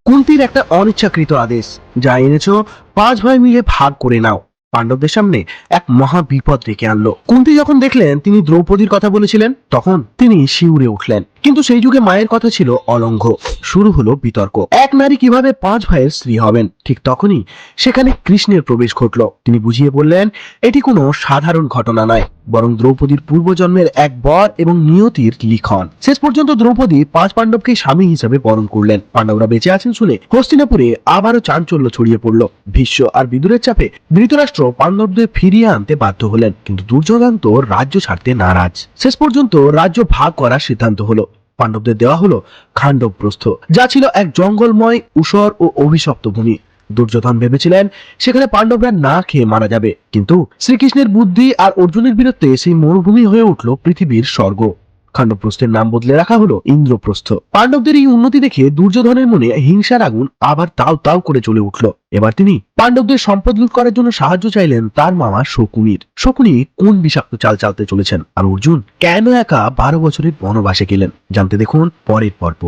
কুন্তির একটা অনিচ্ছাকৃত আদেশ, যা এনেছো 5 ভাই মিলে ভাগ করে নাও, পাণ্ডবদের সামনে এক মহা বিপদ ডেকে আনলো। কুন্তি যখন দেখলেন তিনি দ্রৌপদীর কথা বলেছিলেন, তখন তিনি শিউরে উঠলেন। কিন্তু সেই যুগে মায়ের কথা ছিল অলঙ্ঘ। শুরু হলো বিতর্ক, এক নারী কিভাবে 5 ভাইয়ের স্ত্রী হবেন। ঠিক তখনই সেখানে কৃষ্ণের প্রবেশ ঘটল। তিনি বুঝিয়ে বললেন, এটি কোনো সাধারণ ঘটনা নয়, বরং দ্রৌপদীর পূর্বজন্মের এক বর এবং নিয়তির লিখন। শেষ পর্যন্ত দ্রৌপদী 5 পাণ্ডবকে স্বামী হিসেবে বরণ করলেন। পাণ্ডবরা বেঁচে আছেন শুনে হস্তিনাপুরে আবারও চাঞ্চল্য ছড়িয়ে পড়ল। ভীষ্ম আর বিদুরের চাপে ধৃতরাষ্ট্র পাণ্ডবদের ফিরিয়ে আনতে বাধ্য হলেন, কিন্তু দুর্যোধন তো রাজ্য ছাড়তে নারাজ। শেষ পর্যন্ত রাজ্য ভাগ করার সিদ্ধান্ত হলো। পাণ্ডবদের দেওয়া হলো খাণ্ডবপ্রস্থ, যা ছিল এক জঙ্গলময়, ঊষর ও অভিশপ্ত ভূমি। দুর্যোধন ভেবেছিলেন সেখানে পাণ্ডবরা না খেয়ে মারা যাবে, কিন্তু শ্রীকৃষ্ণের বুদ্ধি আর অর্জুনের বীরত্বে সেই মরুভূমি হয়ে উঠল পৃথিবীর স্বর্গ। খাণ্ডবপ্রস্থের নাম বদলে রাখা হলো ইন্দ্রপ্রস্থ। পাণ্ডবদের এই উন্নতি দেখে দুর্যোধনের মনে হিংসার আগুন আবার তাও তাও করে জ্বলে উঠল। এবার তিনি পাণ্ডবদের সম্পদ লুট করার জন্য সাহায্য চাইলেন তার মামা শকুনির। শকুনি কোন বিষাক্ত চাল চালতে চলেছেন, আর অর্জুন কেন একা 12 বছরের বনবাসে গেলেন, জানতে দেখুন পরের পর্ব।